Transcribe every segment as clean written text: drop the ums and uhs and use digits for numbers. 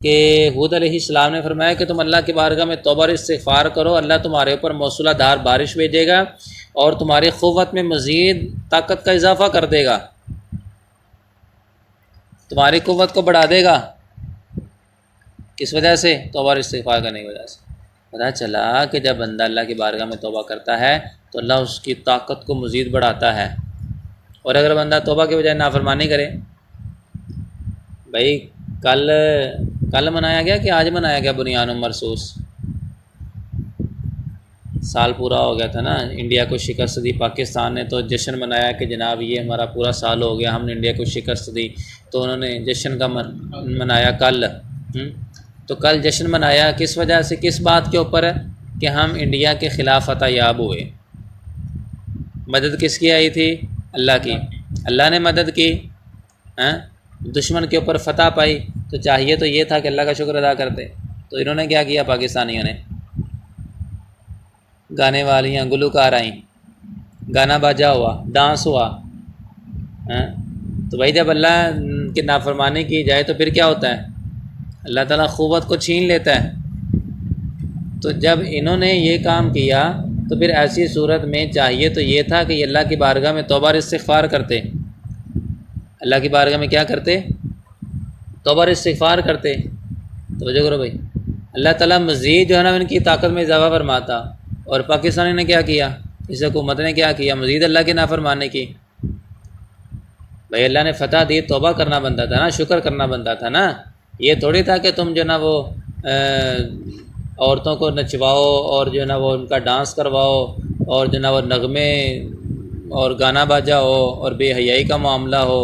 کہ حود علیہ السلام نے فرمایا کہ تم اللہ کی بارگاہ میں توبہ اور استغفار کرو، اللہ تمہارے اوپر موصولہ دھار بارش بھیجے گا اور تمہاری قوت میں مزید طاقت کا اضافہ کر دے گا، تمہاری قوت کو بڑھا دے گا۔ کس وجہ سے؟ توبہ اور استغفار کرنے کی وجہ سے۔ پتہ چلا کہ جب بندہ اللہ کی بارگاہ میں توبہ کرتا ہے تو اللہ اس کی طاقت کو مزید بڑھاتا ہے، اور اگر بندہ توبہ کے بجائے نافرمانی کرے، بھائی کل منایا گیا کہ آج منایا گیا بنیان مرصوص، سال پورا ہو گیا تھا نا، انڈیا کو شکست دی پاکستان نے، تو جشن منایا کہ جناب یہ ہمارا پورا سال ہو گیا، ہم نے انڈیا کو شکست دی، تو انہوں نے جشن کا منایا کل۔ تو کل جشن منایا کس وجہ سے، کس بات کے اوپر ہے کہ ہم انڈیا کے خلاف فتح یاب ہوئے۔ مدد کس کی آئی تھی؟ اللہ کی، اللہ نے مدد کی، دشمن کے اوپر فتح پائی، تو چاہیے تو یہ تھا کہ اللہ کا شکر ادا کرتے۔ تو انہوں نے کیا کیا؟ پاکستانیوں نے گانے والیاں گلوکار آئیں، گانا باجا ہوا، ڈانس ہوا۔ تو بھائی جب اللہ کی نافرمانی کی جائے تو پھر کیا ہوتا ہے؟ اللہ تعالیٰ قوت کو چھین لیتا ہے۔ تو جب انہوں نے یہ کام کیا تو پھر ایسی صورت میں چاہیے تو یہ تھا کہ یہ اللہ کی بارگاہ میں توبہ اور استغفار کرتے، اللہ کی بارگاہ میں کیا کرتے؟ توبہ اور استغفار کرتے۔ توجہ کرو بھائی، اللہ تعالیٰ مزید جو ہے نا ان کی طاقت میں اضافہ فرماتا، اور پاکستانی نے کیا کیا؟ اس حکومت نے کیا کیا؟ مزید اللہ کی نافرمانی کی۔ بھائی اللہ نے فتح دی، توبہ کرنا بنتا تھا نا، شکر کرنا بنتا تھا نا، یہ تھوڑی تھا کہ تم جو نا وہ عورتوں کو نچواؤ اور جو نا وہ ان کا ڈانس کرواؤ اور جو نا وہ نغمے اور گانا باجا ہو اور بے حیائی کا معاملہ ہو۔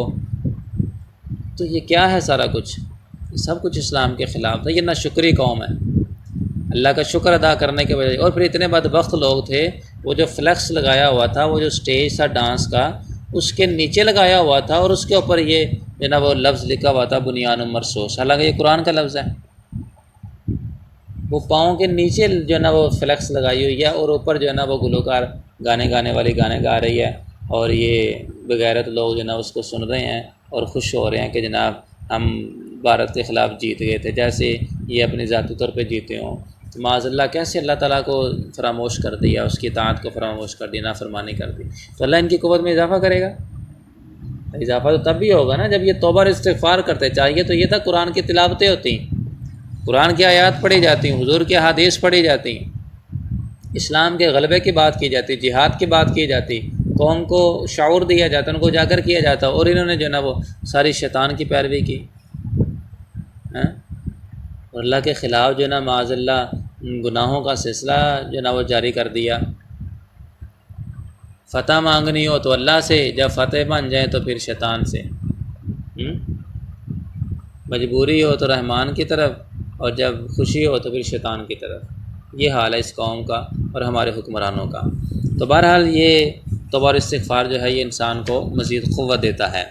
تو یہ کیا ہے؟ سارا کچھ یہ سب کچھ اسلام کے خلاف تھا، یہ ناشکری قوم ہے۔ اللہ کا شکر ادا کرنے کے وجہ، اور پھر اتنے بدبخت لوگ تھے، وہ جو فلیکس لگایا ہوا تھا، وہ جو سٹیج تھا ڈانس کا، اس کے نیچے لگایا ہوا تھا اور اس کے اوپر یہ جو نا وہ لفظ لکھا ہوا تھا بنیان مرصوص، حالانکہ یہ قرآن کا لفظ ہے۔ وہ پاؤں کے نیچے جو ہے نا وہ فلیکس لگائی ہوئی ہے، اور اوپر جو ہے نا وہ گلوکار گانے والی گانے گا رہی ہے، اور یہ بغیرت لوگ جو ہے نا اس کو سن رہے ہیں اور خوش ہو رہے ہیں کہ جناب ہم بھارت کے خلاف جیت گئے تھے، جیسے یہ اپنے ذاتی طور پہ جیتے ہوں۔ تو معاذ اللہ کیسے اللہ تعالیٰ کو فراموش کر دیا، اس کی اطاعت کو فراموش کر دی، نافرمانی کر دی، تو اللہ ان کی قوت میں اضافہ کرے گا۔ اضافہ تو تب بھی ہوگا نا جب یہ توبہ اور استغفار کرتے۔ چاہیے تو یہ تھا قرآن کی تلاوتیں ہوتی، قرآن کی آیات پڑھی جاتی، حضور کی احادیث پڑھی جاتی، اسلام کے غلبے کی بات کی جاتی، جہاد کی بات کی جاتی، قوم کو شعور دیا جاتا، ان کو اجاگر کیا جاتا، اور انہوں نے جو نا وہ ساری شیطان کی پیروی کی، اور اللہ کے خلاف جو نا معاذ اللہ گناہوں کا سلسلہ جو نا وہ جاری کر دیا۔ فتح مانگنی ہو تو اللہ سے، جب فتح بن جائیں تو پھر شیطان سے، مجبوری ہو تو رحمان کی طرف، اور جب خوشی ہو تو پھر شیطان کی طرف۔ یہ حال ہے اس قوم کا اور ہمارے حکمرانوں کا۔ تو بہرحال یہ توبہ اور استغفار جو ہے یہ انسان کو مزید قوت دیتا ہے۔